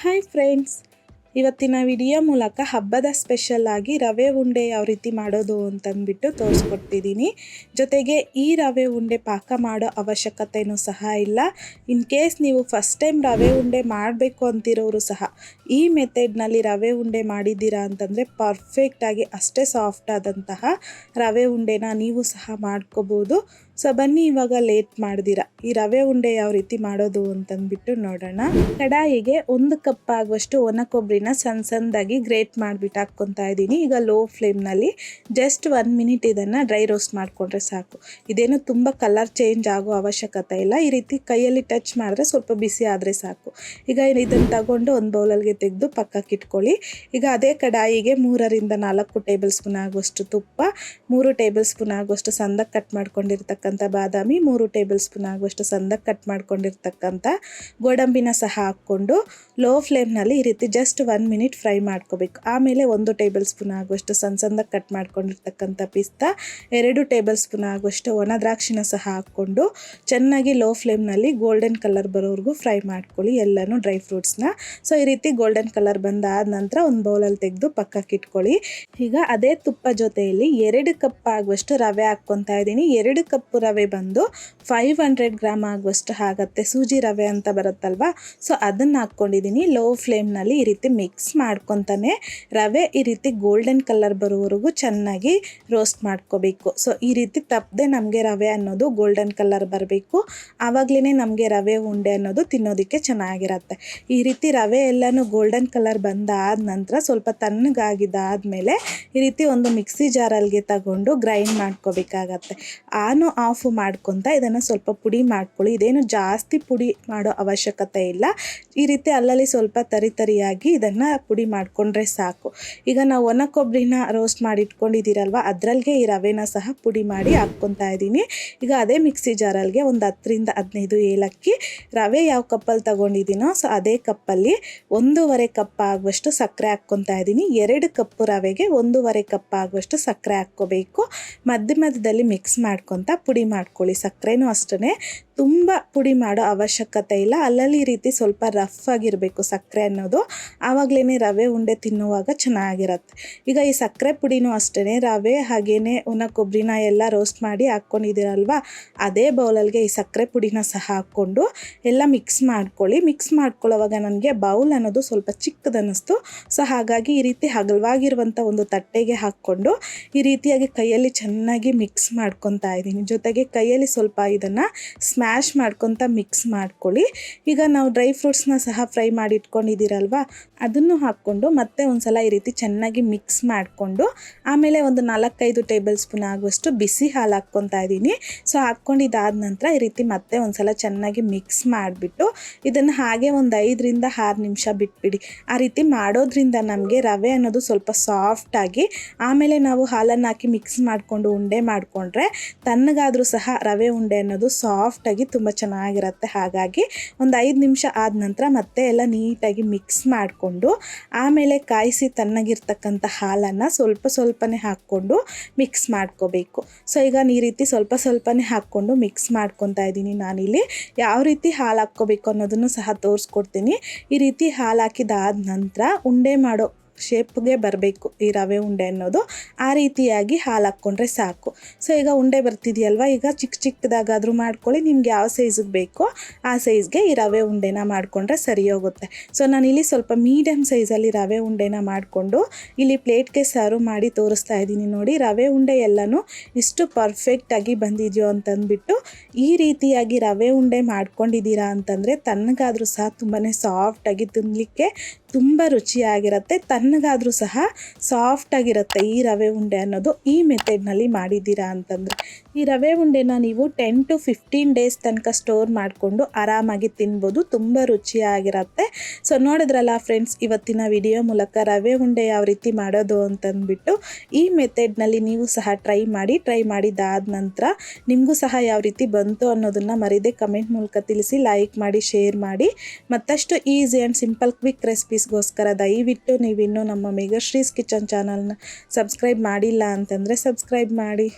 Hi friends, ಇವತ್ತಿನ video ಮೂಲಕ ಹಬ್ಬದ ಸ್ಪೆಷಲ್ ಆಗಿ ರವೆ ಉಂಡೆ ಯಾವ ರೀತಿ ಮಾಡೋದು ಅಂತಂದ್ಬಿಟ್ಟು ತೋರಿಸ್ಕೊಡ್ತಿದ್ದೀನಿ. ಜೊತೆಗೆ ಈ ರವೆ ಉಂಡೆ ಪಾಕ ಮಾಡೋ ಅವಶ್ಯಕತೆಯೂ ಸಹ ಇಲ್ಲ. ಇನ್ ಕೇಸ್ ನೀವು ಫಸ್ಟ್ ಟೈಮ್ ರವೆ ಉಂಡೆ ಮಾಡಬೇಕು ಅಂತಿರೋರು ಸಹ ಈ ಮೆಥಡ್ನಲ್ಲಿ ರವೆ ಉಂಡೆ ಮಾಡಿದ್ದೀರಾ ಅಂತಂದರೆ ಪರ್ಫೆಕ್ಟಾಗಿ ಅಷ್ಟೇ ಸಾಫ್ಟ್ ಆದಂತಹ ರವೆ ಉಂಡೆನ ನೀವು ಸಹ ಮಾಡ್ಕೋಬೋದು. ಸೊ ಬನ್ನಿ ಇವಾಗ ಲೇಟ್ ಮಾಡ್ದಿರ ಈ ರವೆ ಉಂಡೆ ಯಾವ ರೀತಿ ಮಾಡೋದು ಅಂತಂದ್ಬಿಟ್ಟು ನೋಡೋಣ. ಕಡಾಯಿಗೆ 1 ಕಪ್ ಆಗುವಷ್ಟು ಒಣ ಕೊಬ್ಬರಿನ ಸಣ್ಣದಾಗಿ ಗ್ರೇಟ್ ಮಾಡಿಬಿಟ್ಟು ಹಾಕ್ಕೊತಾ ಇದ್ದೀನಿ. ಈಗ ಲೋ ಫ್ಲೇಮ್ನಲ್ಲಿ ಜಸ್ಟ್ 1 ಮಿನಿಟ್ ಇದನ್ನು ಡ್ರೈ ರೋಸ್ಟ್ ಮಾಡಿಕೊಂಡ್ರೆ ಸಾಕು. ಇದೇನು ತುಂಬ ಕಲರ್ ಚೇಂಜ್ ಆಗೋ ಅವಶ್ಯಕತೆ ಇಲ್ಲ. ಈ ರೀತಿ ಕೈಯಲ್ಲಿ ಟಚ್ ಮಾಡಿದ್ರೆ ಸ್ವಲ್ಪ ಬಿಸಿ ಆದರೆ ಸಾಕು. ಈಗ ಇದನ್ನು ತಗೊಂಡು ಒಂದು ಬೌಲಲ್ಲಿ ತೆಗೆದು ಪಕ್ಕಕ್ಕೆ ಇಟ್ಕೊಳ್ಳಿ. ಈಗ ಅದೇ ಕಡಾಯಿಗೆ 3 ರಿಂದ 4 ಟೇಬಲ್ ಸ್ಪೂನ್ ಆಗುವಷ್ಟು ತುಪ್ಪ, 3 ಟೇಬಲ್ ಸ್ಪೂನ್ ಆಗುವಷ್ಟು ಸಣ್ಣದಾಗಿ ಕಟ್ ಮಾಡ್ಕೊಂಡಿರ್ತಕ್ಕಂಥ ಬಾದಾಮಿ, 3 ಟೇಬಲ್ ಸ್ಪೂನ್ ಆಗುವಷ್ಟು ಸಣ್ಣದಾಗಿ ಕಟ್ ಮಾಡ್ಕೊಂಡಿರ್ತಕ್ಕಂಥ ಗೋಡಂಬಿನ ಸಹ ಹಾಕ್ಕೊಂಡು ಲೋ ಫ್ಲೇಮ್ನಲ್ಲಿ ಈ ರೀತಿ ಜಸ್ಟ್ 1 ಮಿನಿಟ್ ಫ್ರೈ ಮಾಡ್ಕೋಬೇಕು. ಆಮೇಲೆ 1 ಟೇಬಲ್ ಸ್ಪೂನ್ ಆಗುವಷ್ಟು ಸಣ್ಣದಾಗಿ ಕಟ್ ಮಾಡ್ಕೊಂಡಿರ್ತಕ್ಕಂಥ ಪಿಸ್ತಾ, 2 ಟೇಬಲ್ ಸ್ಪೂನ್ ಆಗುವಷ್ಟು ಒಣ ದ್ರಾಕ್ಷಿನ ಸಹ ಹಾಕ್ಕೊಂಡು ಚೆನ್ನಾಗಿ ಲೋ ಫ್ಲೇಮ್ನಲ್ಲಿ ಗೋಲ್ಡನ್ ಕಲರ್ ಬರೋವರೆಗೂ ಫ್ರೈ ಮಾಡ್ಕೊಳ್ಳಿ ಎಲ್ಲನೂ ಡ್ರೈ ಫ್ರೂಟ್ಸ್ನ. ಸೊ ಈ ರೀತಿ ಗೋಲ್ಡನ್ ಕಲರ್ ಬಂದಾದ ನಂತರ ಒಂದು ಬೌಲಲ್ಲಿ ತೆಗೆದು ಪಕ್ಕಕ್ಕೆ ಇಟ್ಕೊಳ್ಳಿ. ಈಗ ಅದೇ ತುಪ್ಪ ಜೊತೆಯಲ್ಲಿ 2 ಕಪ್ ಆಗುವಷ್ಟು ರವೆ ಹಾಕ್ಕೊತಾ ಇದ್ದೀನಿ. 2 ಕಪ್ ರವೆ ಬಂದು 500 ಗ್ರಾಮ್ ಆಗುವಷ್ಟು ಆಗುತ್ತೆ. ಸೂಜಿ ರವೆ ಅಂತ ಬರುತ್ತಲ್ವಾ, ಸೊ ಅದನ್ನು ಹಾಕ್ಕೊಂಡಿದ್ದೀನಿ. ಲೋ ಫ್ಲೇಮ್ನಲ್ಲಿ ಈ ರೀತಿ ಮಿಕ್ಸ್ ಮಾಡ್ಕೊತಾನೆ ರವೆ ಈ ರೀತಿ ಗೋಲ್ಡನ್ ಕಲರ್ ಬರೋವರೆಗೂ ಚೆನ್ನಾಗಿ ರೋಸ್ಟ್ ಮಾಡ್ಕೋಬೇಕು. ಸೊ ಈ ರೀತಿ ತಪ್ಪದೆ ನಮಗೆ ರವೆ ಅನ್ನೋದು ಗೋಲ್ಡನ್ ಕಲರ್ ಬರಬೇಕು. ಆವಾಗಲೇ ನಮಗೆ ರವೆ ಉಂಡೆ ಅನ್ನೋದು ತಿನ್ನೋದಕ್ಕೆ ಚೆನ್ನಾಗಿರುತ್ತೆ. ಈ ರೀತಿ ರವೆ ಎಲ್ಲನೂ ಗೋಲ್ಡನ್ ಕಲರ್ ಬಂದಾದ ನಂತರ ಸ್ವಲ್ಪ ತಣ್ಣಗಾಗಿದ್ದಾದಮೇಲೆ ಈ ರೀತಿ ಒಂದು ಮಿಕ್ಸಿ ಜಾರಲ್ಲಿಗೆ ತಗೊಂಡು ಗ್ರೈಂಡ್ ಮಾಡ್ಕೋಬೇಕಾಗತ್ತೆ. ಆನು ಆಫ್ ಮಾಡ್ಕೊತ ಇದನ್ನು ಸ್ವಲ್ಪ ಪುಡಿ ಮಾಡ್ಕೊಳ್ಳಿ. ಇದೇನು ಜಾಸ್ತಿ ಪುಡಿ ಮಾಡೋ ಅವಶ್ಯಕತೆ ಇಲ್ಲ. ಈ ರೀತಿ ಅಲ್ಲಲ್ಲಿ ಸ್ವಲ್ಪ ತರಿಯಾಗಿ ಇದನ್ನು ಪುಡಿ ಮಾಡಿಕೊಂಡ್ರೆ ಸಾಕು. ಈಗ ನಾವು ಒಣ ಕೊಬ್ಬರಿನ ರೋಸ್ಟ್ ಮಾಡಿ ಇಟ್ಕೊಂಡಿದ್ದೀರಲ್ವ, ಅದರಲ್ಲಿಗೆ ಈ ರವೆನ ಸಹ ಪುಡಿ ಮಾಡಿ ಹಾಕ್ಕೊತಾ ಇದ್ದೀನಿ. ಈಗ ಅದೇ ಮಿಕ್ಸಿ ಜಾರಲ್ಲಿಗೆ ಒಂದು 10 ರಿಂದ 15 ಏಲಕ್ಕಿ, ರವೆ ಯಾವ ಕಪ್ಪಲ್ಲಿ ತಗೊಂಡಿದ್ದೀನೋ ಸೊ ಅದೇ ಕಪ್ಪಲ್ಲಿ 1.5 ಕಪ್ ಆಗುವಷ್ಟು ಸಕ್ಕರೆ ಹಾಕ್ಕೊತಾ ಇದ್ದೀನಿ. 2 ಕಪ್ ರವೆಗೆ 1.5 ಕಪ್ ಆಗುವಷ್ಟು ಸಕ್ಕರೆ ಹಾಕ್ಕೋಬೇಕು. ಮಧ್ಯದಲ್ಲಿ ಮಿಕ್ಸ್ ಮಾಡ್ಕೊತ ಪುಡಿ ಮಾಡ್ಕೊಳ್ಳಿ. ಸಕ್ಕರೆನೂ ಅಷ್ಟೇ ತುಂಬ ಪುಡಿ ಮಾಡೋ ಅವಶ್ಯಕತೆ ಇಲ್ಲ. ಅಲ್ಲಲ್ಲಿ ಈ ರೀತಿ ಸ್ವಲ್ಪ ರಫ್ ಆಗಿರಬೇಕು ಸಕ್ಕರೆ ಅನ್ನೋದು, ಆವಾಗಲೇ ರವೆ ಉಂಡೆ ತಿನ್ನುವಾಗ ಚೆನ್ನಾಗಿರುತ್ತೆ. ಈಗ ಈ ಸಕ್ಕರೆ ಪುಡಿನೂ ಅಷ್ಟೇ ರವೆ ಹಾಗೇನೆ ಒಣ ಕೊಬ್ಬರಿನ ಎಲ್ಲ ರೋಸ್ಟ್ ಮಾಡಿ ಹಾಕ್ಕೊಂಡಿದ್ದೀರಲ್ವ, ಅದೇ ಬೌಲಲ್ಲಿಗೆ ಈ ಸಕ್ಕರೆ ಪುಡಿನ ಸಹ ಹಾಕ್ಕೊಂಡು ಎಲ್ಲ ಮಿಕ್ಸ್ ಮಾಡ್ಕೊಳ್ಳಿ. ಮಿಕ್ಸ್ ಮಾಡ್ಕೊಳ್ಳೋವಾಗ ನನಗೆ ಬೌಲ್ ಅನ್ನೋದು ಸ್ವಲ್ಪ ಚಿಕ್ಕದನ್ನಿಸ್ತು. ಸೊ ಹಾಗಾಗಿ ಈ ರೀತಿ ಅಗಲವಾಗಿರುವಂಥ ಒಂದು ತಟ್ಟೆಗೆ ಹಾಕ್ಕೊಂಡು ಈ ರೀತಿಯಾಗಿ ಕೈಯಲ್ಲಿ ಚೆನ್ನಾಗಿ ಮಿಕ್ಸ್ ಮಾಡ್ಕೊತಾ ಇದ್ದೀನಿ. ಜೊತೆಗೆ ಕೈಯಲ್ಲಿ ಸ್ವಲ್ಪ ಇದನ್ನು ಸ್ಮ್ಯಾಶ್ ಮಾಡ್ಕೊತ ಮಿಕ್ಸ್ ಮಾಡ್ಕೊಳ್ಳಿ. ಈಗ ನಾವು ಡ್ರೈ ಫ್ರೂಟ್ಸ್ನ ಸಹ ಫ್ರೈ ಮಾಡಿ ಇಟ್ಕೊಂಡಿದ್ದೀರಲ್ವ, ಅದನ್ನು ಹಾಕ್ಕೊಂಡು ಮತ್ತೆ ಒಂದ್ಸಲ ಈ ರೀತಿ ಚೆನ್ನಾಗಿ ಮಿಕ್ಸ್ ಮಾಡಿಕೊಂಡು ಆಮೇಲೆ ಒಂದು 4-5 ಟೇಬಲ್ ಸ್ಪೂನ್ ಆಗುವಷ್ಟು ಬಿಸಿ ಹಾಲು ಹಾಕ್ಕೊತಾ ಇದ್ದೀನಿ. ಸೊ ಹಾಕ್ಕೊಂಡಿದ್ದಾದ ನಂತರ ಈ ರೀತಿ ಮತ್ತೆ ಒಂದ್ಸಲ ಚೆನ್ನಾಗಿ ಮಿಕ್ಸ್ ಮಾಡಿಬಿಟ್ಟು ಇದನ್ನು ಹಾಗೆ ಒಂದು 5 ರಿಂದ 6 ನಿಮಿಷ ಬಿಟ್ಬಿಡಿ. ಆ ರೀತಿ ಮಾಡೋದ್ರಿಂದ ನಮಗೆ ರವೆ ಅನ್ನೋದು ಸ್ವಲ್ಪ ಸಾಫ್ಟಾಗಿ ಆಮೇಲೆ ನಾವು ಹಾಲನ್ನು ಹಾಕಿ ಮಿಕ್ಸ್ ಮಾಡಿಕೊಂಡು ಉಂಡೆ ಮಾಡಿಕೊಂಡ್ರೆ ತಣ್ಣಗಾದರೂ ಸಹ ರವೆ ಉಂಡೆ ಅನ್ನೋದು ಸಾಫ್ಟಾಗಿ ತುಂಬ ಚೆನ್ನಾಗಿರುತ್ತೆ. ಹಾಗಾಗಿ ಒಂದು 5 ನಿಮಿಷ ಆದ ನಂತರ ಮತ್ತೆ ಎಲ್ಲ ನೀಟಾಗಿ ಮಿಕ್ಸ್ ಮಾಡಿಕೊಂಡು ಆಮೇಲೆ ಕಾಯಿಸಿ ತಣ್ಣಗಿರ್ತಕ್ಕಂಥ ಹಾಲನ್ನು ಸ್ವಲ್ಪನೇ ಹಾಕ್ಕೊಂಡು ಮಿಕ್ಸ್ ಮಾಡ್ಕೋಬೇಕು. ಸೊ ಈಗ ಈ ರೀತಿ ಸ್ವಲ್ಪನೇ ಹಾಕ್ಕೊಂಡು ಮಿಕ್ಸ್ ಮಾಡ್ಕೊತಾ ಇದ್ದೀನಿ. ನಾನಿಲ್ಲಿ ಯಾವ ರೀತಿ ಹಾಲು ಹಾಕ್ಕೋಬೇಕು ಅನ್ನೋದನ್ನು ಸಹ ತೋರಿಸ್ಕೊಡ್ತೀನಿ. ಈ ರೀತಿ ಹಾಲು ಹಾಕಿದಾದ ನಂತರ ಉಂಡೆ ಮಾಡೋ ಶೇಪ್ಗೆ ಬರಬೇಕು ಈ ರವೆ ಉಂಡೆ ಅನ್ನೋದು. ಆ ರೀತಿಯಾಗಿ ಹಾಲು ಹಾಕ್ಕೊಂಡ್ರೆ ಸಾಕು. ಸೊ ಈಗ ಉಂಡೆ ಬರ್ತಿದೆಯಲ್ವ, ಈಗ ಚಿಕ್ಕದಾಗಾದರೂ ಮಾಡ್ಕೊಳ್ಳಿ. ನಿಮ್ಗೆ ಯಾವ ಸೈಜಿಗೆ ಬೇಕೋ ಆ ಸೈಜ್ಗೆ ಈ ರವೆ ಉಂಡೆನ ಮಾಡಿಕೊಂಡ್ರೆ ಸರಿ ಹೋಗುತ್ತೆ. ಸೊ ನಾನಿಲ್ಲಿ ಸ್ವಲ್ಪ ಮೀಡಿಯಮ್ ಸೈಜಲ್ಲಿ ರವೆ ಉಂಡೆನ ಮಾಡಿಕೊಂಡು ಇಲ್ಲಿ ಪ್ಲೇಟ್ಗೆ ಸರ್ವ್ ಮಾಡಿ ತೋರಿಸ್ತಾ ಇದ್ದೀನಿ. ನೋಡಿ ರವೆ ಉಂಡೆ ಎಲ್ಲನೂ ಇಷ್ಟು ಪರ್ಫೆಕ್ಟಾಗಿ ಬಂದಿದೆಯೋ ಅಂತಂದ್ಬಿಟ್ಟು ಈ ರೀತಿಯಾಗಿ ರವೆ ಉಂಡೆ ಮಾಡ್ಕೊಂಡಿದ್ದೀರಾ ಅಂತಂದರೆ ತಣ್ಣಗಾದರೂ ಸಹ ತುಂಬಾ ಸಾಫ್ಟಾಗಿ ತಿನ್ನಲಿಕ್ಕೆ ತುಂಬ ರುಚಿಯಾಗಿರುತ್ತೆ. ತಣ್ಣಗಾದರೂ ಸಹ ಸಾಫ್ಟಾಗಿರುತ್ತೆ ಈ ರವೆ ಉಂಡೆ ಅನ್ನೋದು ಈ ಮೆಥಡ್ನಲ್ಲಿ ಮಾಡಿದ್ದೀರಾ ಅಂತಂದರೆ. ಈ ರವೆ ಉಂಡೆನ ನೀವು 10 to 15 ಡೇಸ್ ತನಕ ಸ್ಟೋರ್ ಮಾಡಿಕೊಂಡು ಆರಾಮಾಗಿ ತಿನ್ಬೋದು. ತುಂಬ ರುಚಿಯಾಗಿರುತ್ತೆ. ಸೊ ನೋಡಿದ್ರಲ್ಲ ಫ್ರೆಂಡ್ಸ್, ಇವತ್ತಿನ ವಿಡಿಯೋ ಮೂಲಕ ರವೆ ಉಂಡೆ ಯಾವ ರೀತಿ ಮಾಡೋದು ಅಂತಂದ್ಬಿಟ್ಟು ಈ ಮೆಥಡ್ನಲ್ಲಿ ನೀವು ಸಹ ಟ್ರೈ ಮಾಡಿದಾದ ನಂತರ ನಿಮಗೂ ಸಹ ಯಾವ ರೀತಿ ಬಂತು ಅನ್ನೋದನ್ನು ಮರೀದೆ ಕಮೆಂಟ್ ಮೂಲಕ ತಿಳಿಸಿ. ಲೈಕ್ ಮಾಡಿ, ಶೇರ್ ಮಾಡಿ. ಮತ್ತಷ್ಟು ಈಸಿ ಆ್ಯಂಡ್ ಸಿಂಪಲ್ ಕ್ವಿಕ್ ರೆಸಿಪೀಸ್ಗೋಸ್ಕರ ದಯವಿಟ್ಟು ನೀವಿನ್ನೂ ನಮ್ಮ ಮೇಘಶ್ರೀಸ್ ಕಿಚನ್ ಚಾನಲ್ನ ಸಬ್ಸ್ಕ್ರೈಬ್ ಮಾಡಿಲ್ಲ ಅಂತಂದರೆ ಸಬ್ಸ್ಕ್ರೈಬ್ ಮಾಡಿ.